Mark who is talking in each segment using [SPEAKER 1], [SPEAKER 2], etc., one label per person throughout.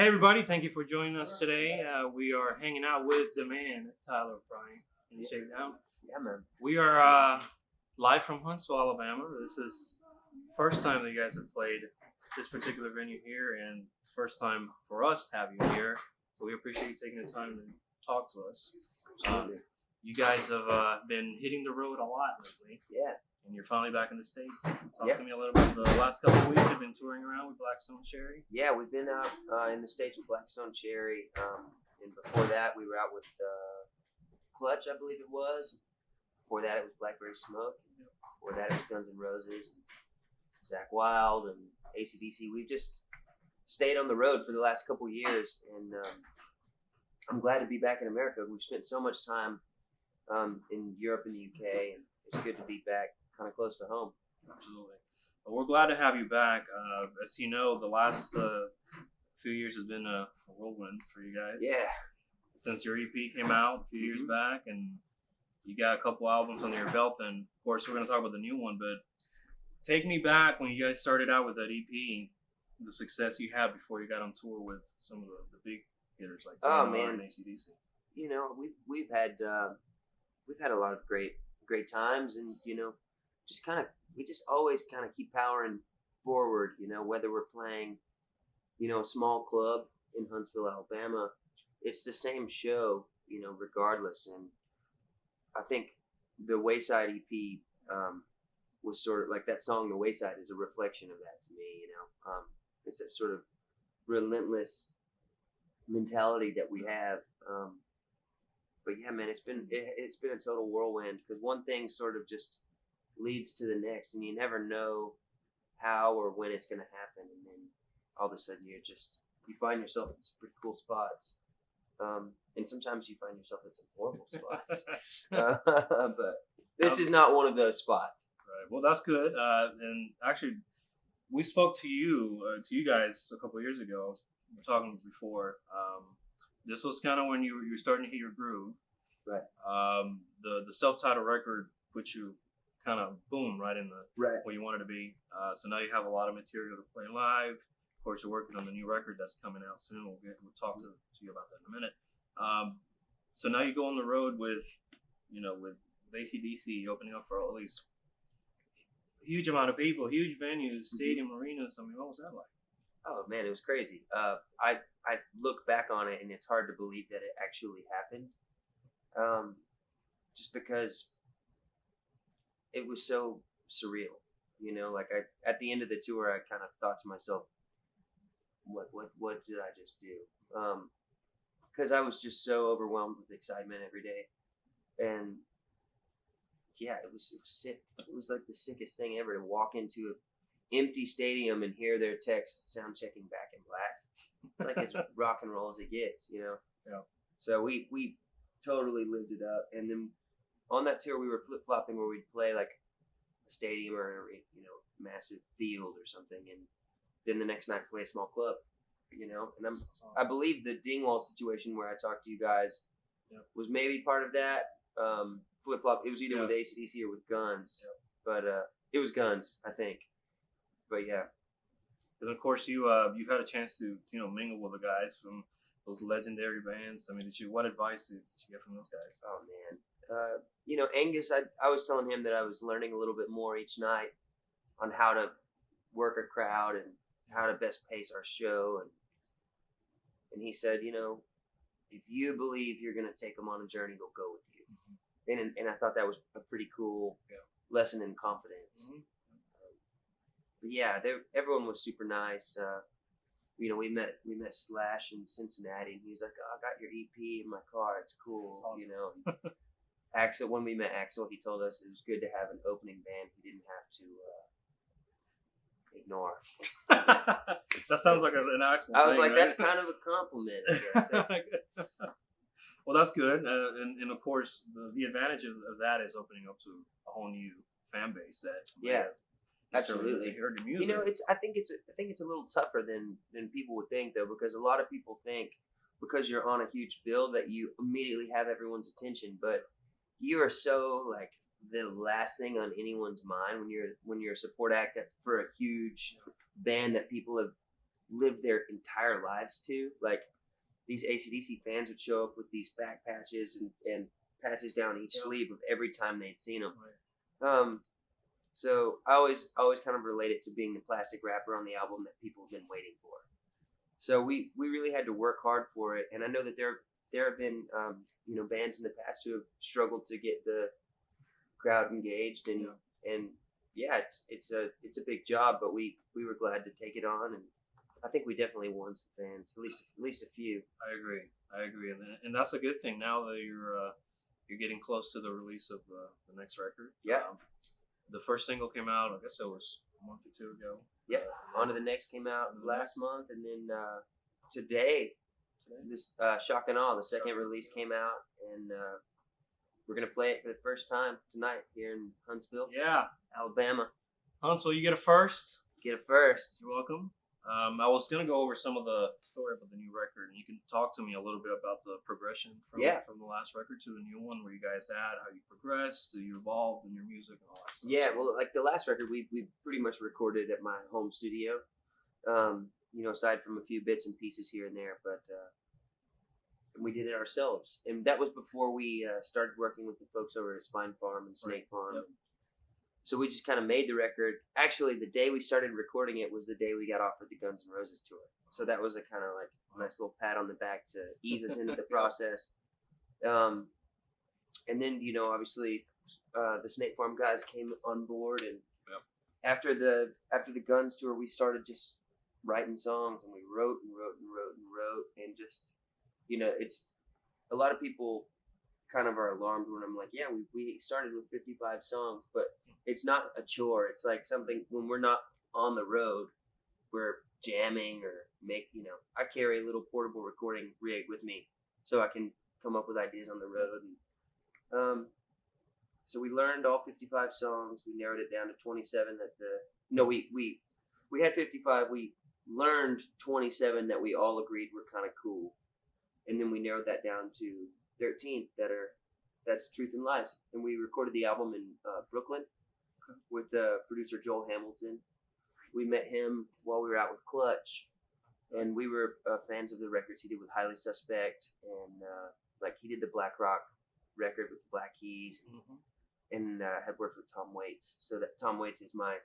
[SPEAKER 1] Hey everybody, thank you for joining us today. We are hanging out with the man, Tyler Bryant The Shakedown.
[SPEAKER 2] Yeah, man.
[SPEAKER 1] We are live from Huntsville, Alabama. This is first time that you guys have played this particular venue here, and first time for us to have you here. So we appreciate you taking the time to talk to us. You guys have been hitting the road a lot lately.
[SPEAKER 2] Yeah.
[SPEAKER 1] And you're finally back in the States. Talk to me a little bit. The last couple of weeks you've been touring around with Blackstone Cherry.
[SPEAKER 2] Yeah, we've been out in the States with Blackstone Cherry. And before that, we were out with Clutch, I believe it was. Before that, it was Blackberry Smoke. Before that, it was Guns N' Roses, and Zakk Wylde, and AC/DC. We've just stayed on the road for the last couple of years, and I'm glad to be back in America. We've spent so much time in Europe and the UK, and it's good to be back kind of close to home.
[SPEAKER 1] Absolutely. Well, we're glad to have you back. As you know, the last few years has been a whirlwind for you guys.
[SPEAKER 2] Yeah.
[SPEAKER 1] Since your EP came out a few years back, and you got a couple albums under your belt, and of course we're going to talk about the new one, but take me back when you guys started out with that EP, the success you had before you got on tour with some of the big hitters like and AC/DC.
[SPEAKER 2] You know, we've had a lot of great times, and we just always kind of keep powering forward, whether we're playing a small club in Huntsville, Alabama. It's the same show, regardless. And I think the Wayside EP was sort of like that song. The Wayside is a reflection of that to me. It's that sort of relentless mentality that we have. But yeah, man, it's been a total whirlwind, because one thing sort of just leads to the next, and you never know how or when it's going to happen, and then all of a sudden you find yourself in some pretty cool spots, and sometimes you find yourself in some horrible spots. But this is not one of those spots.
[SPEAKER 1] Right. Well, that's good. And actually, we spoke to you guys a couple of years ago. We were talking before. This was kind of when you were starting to hit your groove.
[SPEAKER 2] Right.
[SPEAKER 1] The self-titled record put you kind of boom right in the where you wanted to be. So now you have a lot of material to play live. Of course, you're working on the new record that's coming out soon. We'll talk to you about that in a minute. So now you go on the road with AC/DC opening up for all these huge amount of people, huge venues, stadium arenas. I mean, what was that like?
[SPEAKER 2] Oh man, it was crazy. I look back on it, and it's hard to believe that it actually happened. Just because it was so surreal, like at the end of the tour, I kind of thought to myself, what did I just do? Because I was just so overwhelmed with excitement every day. And yeah, it was sick. It was like the sickest thing ever to walk into an empty stadium and hear their techs sound checking Back in Black. It's like as rock and roll as it gets, Yeah. So we totally lived it up. And then on that tour, we were flip-flopping where we'd play like a stadium or massive field or something, and then the next night play a small club, And I believe the Dingwall situation where I talked to you guys was maybe part of that. Flip-flop. It was either with AC/DC or with Guns, but it was Guns, I think. But yeah.
[SPEAKER 1] And of course, you've had a chance to mingle with the guys from those legendary bands. I mean, what advice did you get from those guys?
[SPEAKER 2] Oh man, Angus. I was telling him that I was learning a little bit more each night on how to work a crowd and how to best pace our show, and he said, if you believe you're gonna take them on a journey, they'll go with you. Mm-hmm. And I thought that was a pretty cool lesson in confidence. Mm-hmm. But yeah, everyone was super nice. We met Slash in Cincinnati, and he was like, "Oh, I got your EP in my car. It's cool." Awesome. Axel, when we met Axel, he told us it was good to have an opening band he didn't have to ignore.
[SPEAKER 1] That sounds like an Axel.
[SPEAKER 2] I was
[SPEAKER 1] thing,
[SPEAKER 2] like,
[SPEAKER 1] right?
[SPEAKER 2] that's kind of a compliment, I guess.
[SPEAKER 1] Well, that's good, and of course, the advantage of that is opening up to a whole new fan base that
[SPEAKER 2] absolutely
[SPEAKER 1] heard the music.
[SPEAKER 2] I think it's a little tougher than people would think, though, because a lot of people think because you're on a huge bill that you immediately have everyone's attention, but you are so like the last thing on anyone's mind when you're a support act for a huge band that people have lived their entire lives to. Like these AC/DC fans would show up with these back patches and patches down each sleeve of every time they'd seen them.
[SPEAKER 1] Right.
[SPEAKER 2] So I always kind of relate it to being the plastic wrapper on the album that people have been waiting for. So we really had to work hard for it, and I know that there have been bands in the past who have struggled to get the crowd engaged, and it's a big job, but we were glad to take it on, and I think we definitely won some fans, at least a few.
[SPEAKER 1] I agree, and that's a good thing now that you're getting close to the release of the next record.
[SPEAKER 2] Yeah.
[SPEAKER 1] The first single came out, I guess it was a month or two ago.
[SPEAKER 2] Yeah. On to the Next came out last month, and then today, this Shock and Awe, the second release came out, and we're gonna play it for the first time tonight here in Huntsville, Alabama.
[SPEAKER 1] Huntsville, you get a first.
[SPEAKER 2] Get it first.
[SPEAKER 1] You're welcome. I was going to go over some of the story about the new record, and you can talk to me a little bit about the progression from the last record to the new one, where you guys at, how you progressed, how you evolved in your music and all that stuff.
[SPEAKER 2] Yeah, well, like the last record, we pretty much recorded at my home studio, aside from a few bits and pieces here and there, but we did it ourselves. And that was before we started working with the folks over at Spine Farm and Snake Farm.
[SPEAKER 1] Yep.
[SPEAKER 2] So we just kind of made the record. Actually, the day we started recording it was the day we got offered the Guns N' Roses tour. So that was a kind of like nice little pat on the back to ease us into the process. And then, obviously, the Snake Farm guys came on board, and after the Guns tour, we started just writing songs, and we wrote and wrote and wrote and wrote, and just, it's a lot of people kind of are alarmed when I'm like, yeah, we started with 55 songs, but it's not a chore. It's like something when we're not on the road, we're jamming or I carry a little portable recording rig with me so I can come up with ideas on the road. And so we learned all 55 songs. We narrowed it down to 27 we had 55. We learned 27 that we all agreed were kind of cool. And then we narrowed that down to 13 that's Truth and Lies. And we recorded the album in Brooklyn with producer Joel Hamilton. We met him while we were out with Clutch, and we were fans of the records he did with Highly Suspect, and he did the Black Rock record with Black Keys, and had worked with Tom Waits. So that Tom Waits is one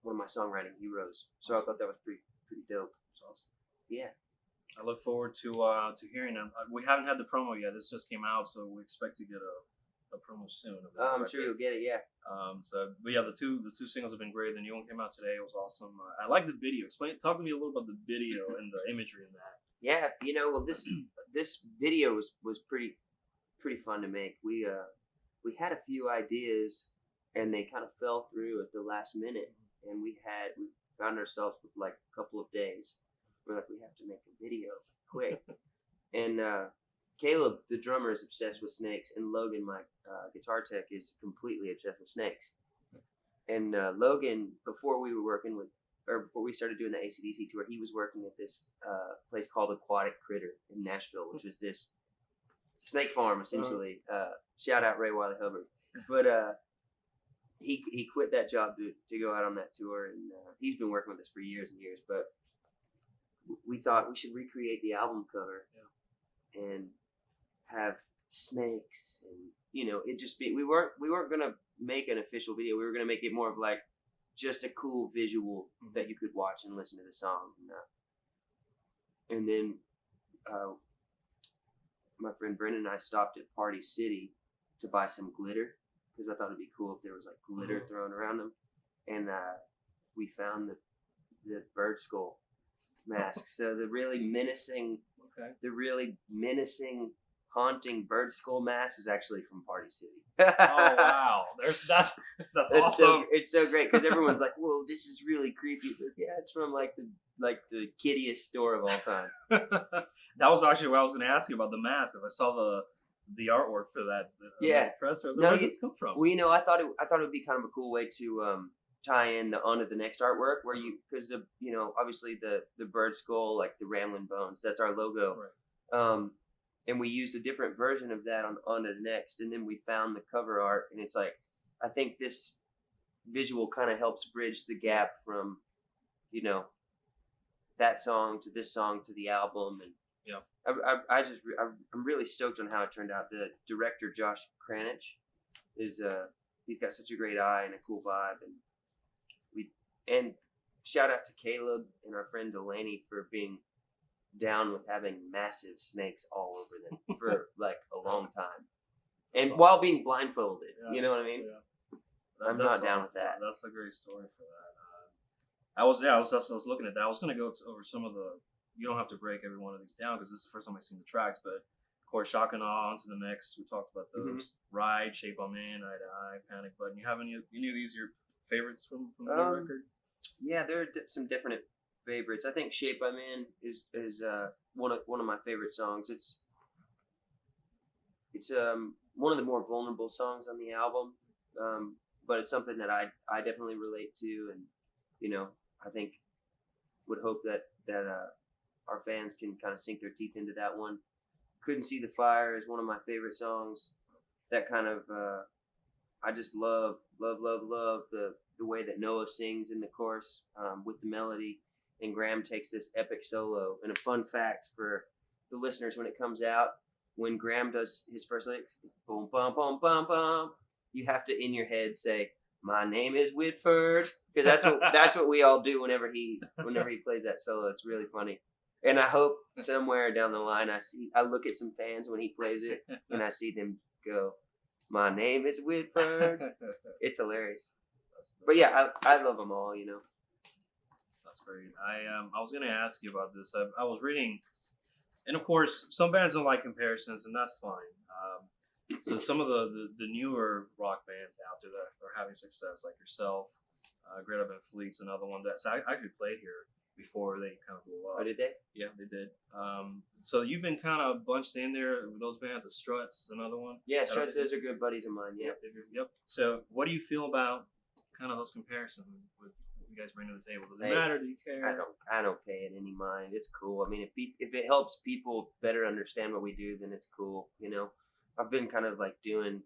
[SPEAKER 2] of my songwriting heroes. So I thought that was pretty dope.
[SPEAKER 1] That's awesome.
[SPEAKER 2] Yeah.
[SPEAKER 1] I look forward to hearing them. We haven't had the promo yet. This just came out, so we expect to get a promo soon.
[SPEAKER 2] I'm sure you'll get it. Yeah.
[SPEAKER 1] But yeah, the two singles have been great. The new one came out today. It was awesome. I like the video. Talk to me a little about the video and the imagery in that.
[SPEAKER 2] Yeah, well, this video was pretty fun to make. We had a few ideas, and they kind of fell through at the last minute, and we found ourselves with like a couple of days. We're like, we have to make a video quick. And Caleb, the drummer, is obsessed with snakes, and Logan, my guitar tech, is completely obsessed with snakes. And Logan, before we started doing the AC/DC tour, he was working at this place called Aquatic Critter in Nashville, which was this snake farm, essentially. Shout out Ray Wiley Hubbard. But he quit that job to go out on that tour, and he's been working with us for years and years. But we thought we should recreate the album cover and have snakes, and it just be we weren't gonna make an official video. We were gonna make it more of like just a cool visual that you could watch and listen to the song. And then my friend Brendan and I stopped at Party City to buy some glitter, because I thought it'd be cool if there was like glitter thrown around them, and we found the bird skull mask. So the really menacing, haunting bird skull mask is actually from Party City.
[SPEAKER 1] Oh wow, that's awesome.
[SPEAKER 2] It's so great, because everyone's like, "Whoa, this is really creepy." But yeah, it's from like the kiddiest store of all time.
[SPEAKER 1] That was actually what I was going to ask you about the mask, because I saw the artwork for that. Presser. Where did this come from?
[SPEAKER 2] Well, I thought it would be kind of a cool way to tie in onto the next artwork, where because obviously the bird skull, like the rambling bones, that's our logo. Right. And we used a different version of that onto the next, and then we found the cover art, and it's like, I think this visual kind of helps bridge the gap from, that song to this song to the album, and
[SPEAKER 1] Yeah.
[SPEAKER 2] I'm really stoked on how it turned out. The director Josh Cranich is he's got such a great eye and a cool vibe, and shout out to Caleb and our friend Delaney for being down with having massive snakes all over them for like a long time, and while being blindfolded.
[SPEAKER 1] Yeah.
[SPEAKER 2] You know what I mean?
[SPEAKER 1] Yeah.
[SPEAKER 2] I'm not down with that.
[SPEAKER 1] That's a great story for that. I was looking at that. I was going to go over some of the. You don't have to break every one of these down because this is the first time I've seen the tracks. But of course, Shock and Awe, Onto the Mix. We talked about those. Ride, Shape I'm In, Eye to Eye, Panic Button. You have any of these your favorites from the record? Yeah,
[SPEAKER 2] there are some different favorites. I think Shape I'm In is one of my favorite songs. It's one of the more vulnerable songs on the album, but it's something that I definitely relate to, and I think would hope that our fans can kind of sink their teeth into that one. Couldn't See the Fire is one of my favorite songs. That kind of I just love the way that Noah sings in the chorus with the melody, and Graham takes this epic solo. And a fun fact for the listeners, when it comes out, when Graham does his first lyrics, boom, bum, bum, bum, bum, you have to in your head say, "My name is Whitford," because that's what we all do whenever he plays that solo. It's really funny. And I hope somewhere down the line I look at some fans when he plays it and I see them go, "My name is Whitford." It's hilarious. But yeah, I love them all,
[SPEAKER 1] That's great. I was going to ask you about this. I was reading, and of course, some bands don't like comparisons, and that's fine. So some of the newer rock bands out there that are having success, like yourself, Greta Van Fleet's another one that's actually played here before they kind of blew up.
[SPEAKER 2] Oh, did they?
[SPEAKER 1] Yeah, they did. So you've been kind of bunched in there with those bands. The Struts is another one.
[SPEAKER 2] Yeah, Struts, those are good buddies of mine. Yeah.
[SPEAKER 1] Yep. So what do you feel about kind of those comparisons with what you guys bring to the table? Does it matter? Do you care?
[SPEAKER 2] I don't pay it any mind. It's cool. I mean, if it helps people better understand what we do, then it's cool. I've been kind of like doing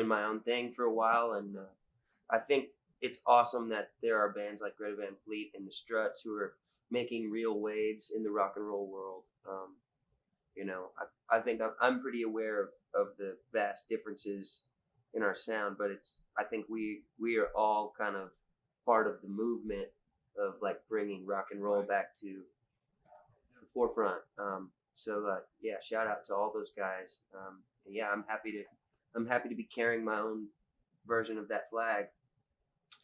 [SPEAKER 2] my own thing for a while, and I think it's awesome that there are bands like Greta Van Fleet and the Struts who are making real waves in the rock and roll world. I think I'm pretty aware of the vast differences in our sound, but I think we are all kind of part of the movement of like bringing rock and roll back to the forefront. Yeah, shout out to all those guys. Yeah, I'm happy to be carrying my own version of that flag.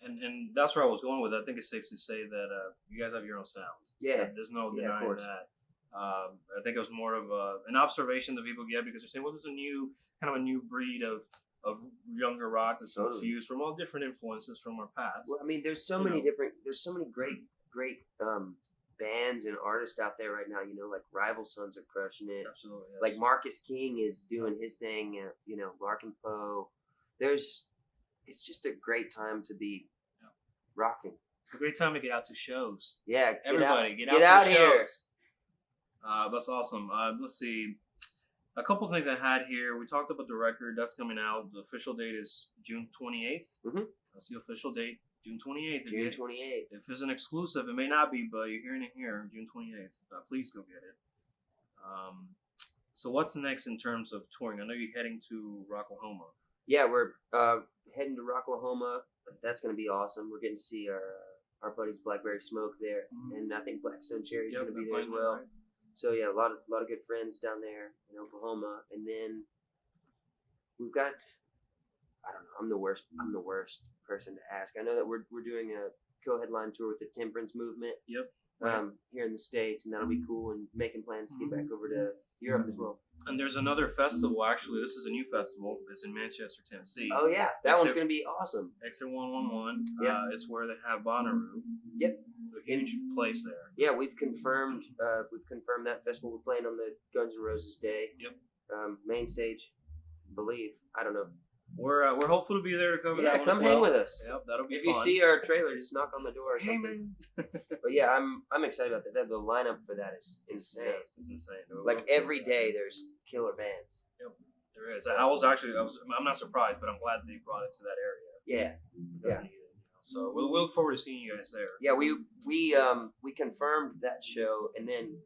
[SPEAKER 1] And that's where I was going with it. I think it's safe to say that you guys have your own sound.
[SPEAKER 2] Yeah.
[SPEAKER 1] There's no denying that. I think it was more of an observation that people get because they're saying, well, there's a new breed of younger rock that's infused from all different influences from our past.
[SPEAKER 2] Well, I mean, there's so many great bands and artists out there right now. Like Rival Sons are crushing it.
[SPEAKER 1] Absolutely. Yes.
[SPEAKER 2] Like Marcus King is doing his thing. Mark and Poe. It's just a great time to be rocking.
[SPEAKER 1] It's a great time to get out to shows.
[SPEAKER 2] Yeah,
[SPEAKER 1] everybody get out to shows. That's awesome. Let's see. A couple things I had here. We talked about the record that's coming out. The official date is June 28th.
[SPEAKER 2] Mm-hmm.
[SPEAKER 1] That's the official date, June 28th.
[SPEAKER 2] June 28th.
[SPEAKER 1] If it's an exclusive, it may not be, but you're hearing it here, June 28th. Please go get it. So what's next in terms of touring? I know you're heading to Rocklahoma.
[SPEAKER 2] Yeah, we're heading to Rocklahoma. That's going to be awesome. We're getting to see our buddies Blackberry Smoke there, and I think Blackstone Cherry's going to be there as well. Right. So yeah, a lot of good friends down there in Oklahoma, and then we've got. I don't know. I'm the worst person to ask. I know that we're doing a co-headline tour with the Temperance movement.
[SPEAKER 1] Yep.
[SPEAKER 2] Here in the States, and that'll be cool. And making plans to get back over to Europe as well.
[SPEAKER 1] And there's another festival. Actually, this is a new festival. It's in Manchester, Tennessee.
[SPEAKER 2] Oh yeah, that one's going to be awesome.
[SPEAKER 1] Exit 111.
[SPEAKER 2] Yeah.
[SPEAKER 1] It's where they have Bonnaroo.
[SPEAKER 2] Yep.
[SPEAKER 1] A huge place there.
[SPEAKER 2] Yeah, we've confirmed that festival. We're playing on the Guns N' Roses day.
[SPEAKER 1] Yep.
[SPEAKER 2] Main stage, believe. I don't know.
[SPEAKER 1] We're hopeful to be there to cover that one.
[SPEAKER 2] Yeah, come hang with us.
[SPEAKER 1] Yep, that'll be
[SPEAKER 2] fun. If you see our trailer, just knock on the door or something. But yeah, I'm excited about that. The lineup for that is insane.
[SPEAKER 1] Yes, it's insane.
[SPEAKER 2] Like every day, there's killer bands.
[SPEAKER 1] Yep, there is. I'm not surprised, but I'm glad that you brought it to that area.
[SPEAKER 2] Yeah.
[SPEAKER 1] That's needed. So we'll look forward to seeing you guys there.
[SPEAKER 2] Yeah, we confirmed that show, and then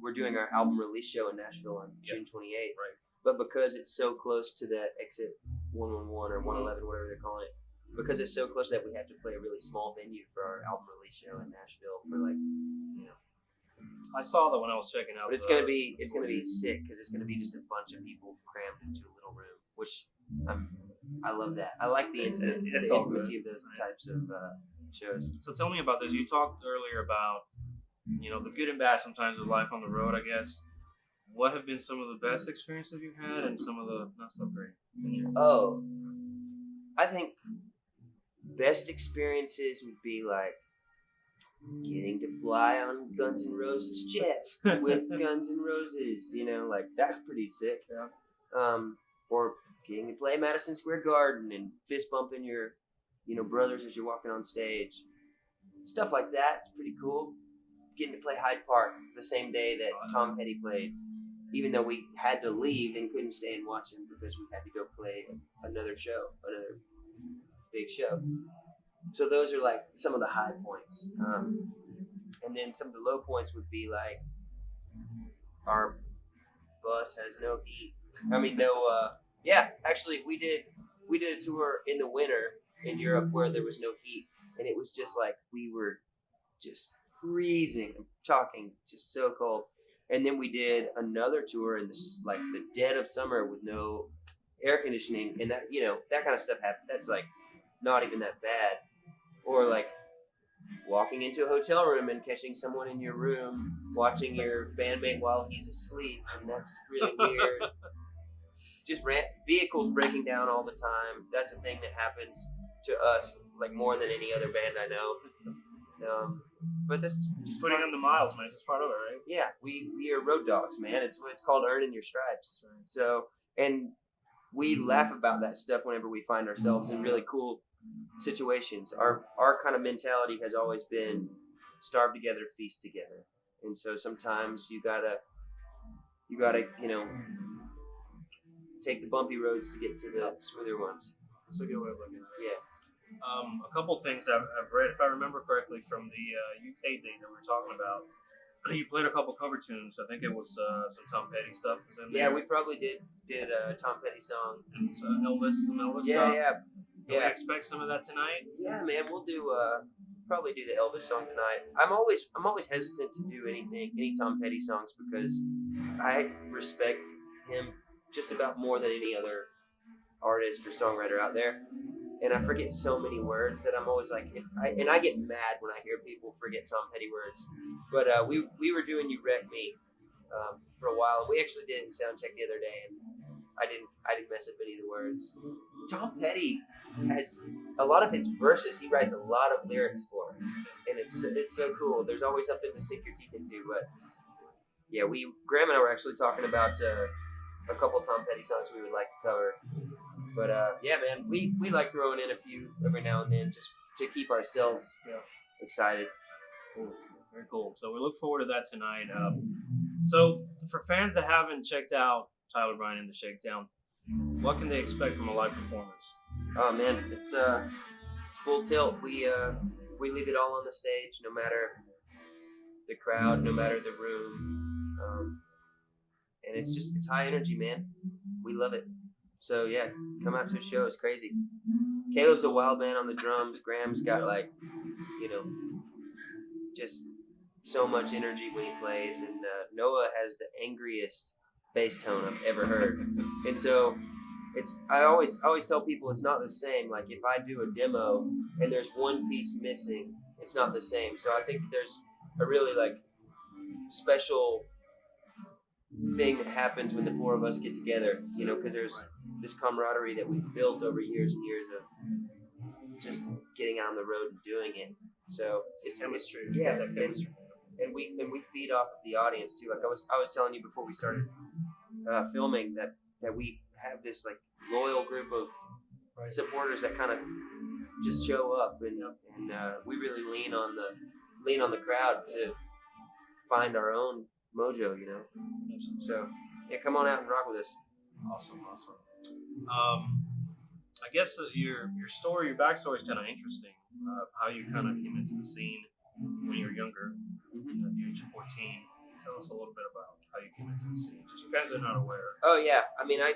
[SPEAKER 2] we're doing our album release show in Nashville on June 28th.
[SPEAKER 1] Right.
[SPEAKER 2] But because it's so close to that exit 111 or 111, whatever they're calling it, because it's so close that we have to play a really small venue for our album release show in Nashville for like, you know.
[SPEAKER 1] I saw that when I was checking out.
[SPEAKER 2] But it's gonna be sick because it's gonna be just a bunch of people crammed into a little room, which I love that. I like the intimacy of those types of shows.
[SPEAKER 1] So tell me about this. You talked earlier about, you know, the good and bad sometimes of life on the road, I guess. What have been some of the best experiences you've had and some of the not so great?
[SPEAKER 2] Oh, I think best experiences would be like getting to fly on Guns N' Roses jet with Guns N' Roses, you know, like that's pretty sick.
[SPEAKER 1] Yeah.
[SPEAKER 2] Or getting to play Madison Square Garden and fist bumping your, you know, brothers as you're walking on stage. Stuff like that. It's pretty cool. Getting to play Hyde Park the same day that Tom Petty played, even though we had to leave and couldn't stay and watch him because we had to go play another big show. So those are like some of the high points. And then some of the low points would be like our bus has no heat. I mean, actually we did a tour in the winter in Europe where there was no heat, and it was just like we were just freezing. I'm talking just so cold. And then we did another tour in this like the dead of summer with no air conditioning, and that, you know, that kind of stuff happened. That's like not even that bad. Or like walking into a hotel room and catching someone in your room watching your bandmate while he's asleep, and that's really weird. Just vehicles breaking down all the time. That's a thing that happens to us like more than any other band I know. But this
[SPEAKER 1] just putting on the miles, man. It's just part of it, right?
[SPEAKER 2] Yeah, we are road dogs, man. It's called earning your stripes. So, and we laugh about that stuff whenever we find ourselves in really cool situations. Our kind of mentality has always been starve together, feast together. And so sometimes you gotta, you know, take the bumpy roads to get to the smoother ones.
[SPEAKER 1] That's a good way of looking at it.
[SPEAKER 2] Yeah.
[SPEAKER 1] A couple things I've read, if I remember correctly, from the UK date that we were talking about. You played a couple cover tunes. I think it was some Tom Petty stuff was in there.
[SPEAKER 2] Yeah, we probably did a Tom Petty song.
[SPEAKER 1] And some Elvis stuff.
[SPEAKER 2] Yeah.
[SPEAKER 1] Can we expect some of that tonight?
[SPEAKER 2] Yeah, man, we'll do probably do the Elvis song tonight. I'm always hesitant to do any Tom Petty songs because I respect him just about more than any other artist or songwriter out there. And I forget so many words that I'm always like, I get mad when I hear people forget Tom Petty words. But we were doing "You Wreck Me" for a while, and we actually did it in soundcheck the other day, and I didn't mess up any of the words. Tom Petty has a lot of his verses. He writes a lot of lyrics for, and it's so cool. There's always something to sink your teeth into. But yeah, Graham and I were actually talking about a couple Tom Petty songs we would like to cover. But yeah, man, we like throwing in a few every now and then just to keep ourselves excited.
[SPEAKER 1] Cool. Very cool. So we look forward to that tonight. So for fans that haven't checked out Tyler Bryant The Shakedown, what can they expect from a live performance?
[SPEAKER 2] Oh man, it's full tilt. We leave it all on the stage, no matter the crowd, no matter the room, and it's high energy, man. We love it. So yeah, come out to a show. It's crazy. Caleb's a wild man on the drums. Graham's got like, you know, just so much energy when he plays, and Noah has the angriest bass tone I've ever heard. And so I always tell people it's not the same. Like if I do a demo and there's one piece missing, it's not the same. So I think there's a really like special thing that happens when the four of us get together, you know, because there's this camaraderie that we've built over years and years of just getting out on the road and doing it. So it's chemistry. Yeah, it's chemistry. And we feed off of the audience too. Like I was telling you before we started filming that we have this like loyal group of supporters that kind of just show up, and we really lean on the crowd to find our own mojo, you know. So yeah, come on out and rock with us.
[SPEAKER 1] Awesome. I guess your backstory is kind of interesting. how you kind of came into the scene when you were younger,
[SPEAKER 2] Mm-hmm.
[SPEAKER 1] at the age of 14. Tell us a little bit about how you came into the scene. Just fans are not aware.
[SPEAKER 2] Oh yeah, I mean, I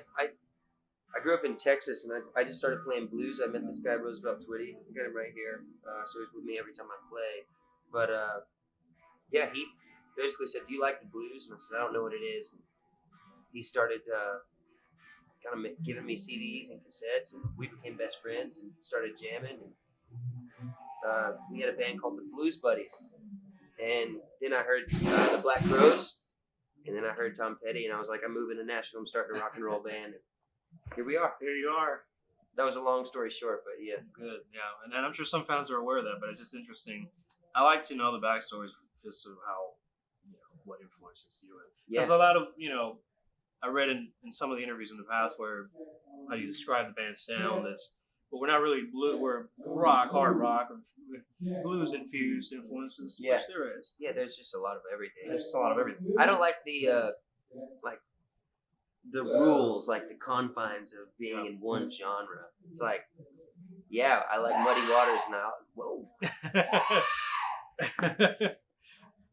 [SPEAKER 2] grew up in Texas, and I just started playing blues. I met this guy Roosevelt Twitty. I got him right here, so he's with me every time I play. But yeah, he basically said, "Do you like the blues?" And I said, "I don't know what it is." And he started kind of giving me CDs and cassettes, and we became best friends and started jamming. And we had a band called the Blues Buddies, and then I heard the Black Crowes, and then I heard Tom Petty, and I was like, "I'm moving to Nashville. I'm starting a rock and roll band." And here we are.
[SPEAKER 1] Here you are.
[SPEAKER 2] That was a long story short, but yeah.
[SPEAKER 1] Good, yeah. And I'm sure some fans are aware of that, but it's just interesting. I like to know the backstories just of how, what influences you. There's a lot of, I read in some of the interviews in the past where how you describe the band's sound as, but we're not really blue, we're rock, hard rock, with blues infused influences,
[SPEAKER 2] Yeah.
[SPEAKER 1] which there is.
[SPEAKER 2] Yeah, there's just a lot of everything.
[SPEAKER 1] There's just a lot of everything.
[SPEAKER 2] I don't like the the rules, like the confines of being in one genre. It's like, yeah, I like Muddy Waters now. Whoa.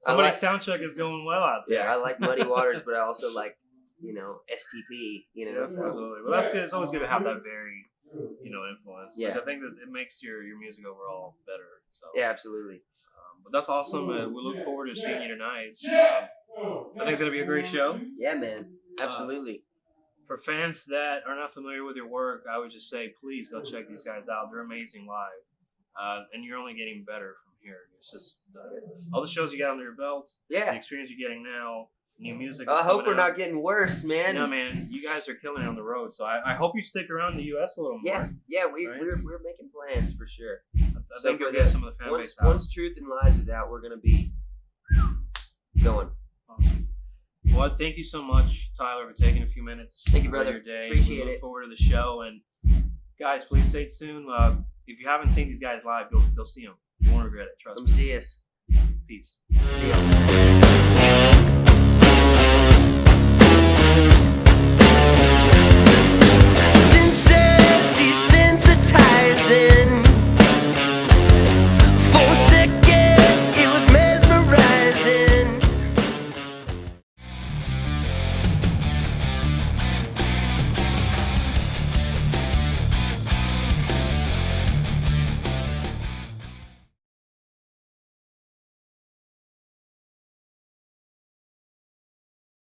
[SPEAKER 1] Somebody's sound check is going well out there.
[SPEAKER 2] Yeah, I like Muddy Waters, but I also like, STP,
[SPEAKER 1] Yeah,
[SPEAKER 2] so.
[SPEAKER 1] absolutely. Well, that's good. It's always good to have that very, influence.
[SPEAKER 2] Yeah.
[SPEAKER 1] Which I think it makes your music overall better. So.
[SPEAKER 2] Yeah, absolutely.
[SPEAKER 1] But that's awesome. We look forward to seeing you tonight. I think it's going to be a great show.
[SPEAKER 2] Yeah, man. Absolutely.
[SPEAKER 1] For fans that are not familiar with your work, I would just say, please go check these guys out. They're amazing live. And you're only getting better from here. It's just all the shows you got under your belt, the
[SPEAKER 2] Yeah.
[SPEAKER 1] experience you're getting now, new music.
[SPEAKER 2] I hope we're
[SPEAKER 1] coming out.
[SPEAKER 2] not getting worse, man.
[SPEAKER 1] No, man, you guys are killing it on the road. So I hope you stick around in the U.S. a little more.
[SPEAKER 2] Yeah,
[SPEAKER 1] Right?
[SPEAKER 2] we're making plans for sure.
[SPEAKER 1] I
[SPEAKER 2] So
[SPEAKER 1] think
[SPEAKER 2] for
[SPEAKER 1] you'll
[SPEAKER 2] the-
[SPEAKER 1] get some of the fan
[SPEAKER 2] Once
[SPEAKER 1] base out.
[SPEAKER 2] once Truth and Lies is out, we're gonna be going.
[SPEAKER 1] Awesome. Well, thank you so much, Tyler, for taking a few minutes.
[SPEAKER 2] Thank you,
[SPEAKER 1] out of
[SPEAKER 2] brother.
[SPEAKER 1] Your day.
[SPEAKER 2] Appreciate
[SPEAKER 1] we look
[SPEAKER 2] it.
[SPEAKER 1] forward to the show. And guys, please stay tuned. If you haven't seen these guys live, go see them. You won't regret it. Trust
[SPEAKER 2] Come
[SPEAKER 1] me.
[SPEAKER 2] see us.
[SPEAKER 1] Peace.
[SPEAKER 2] See ya.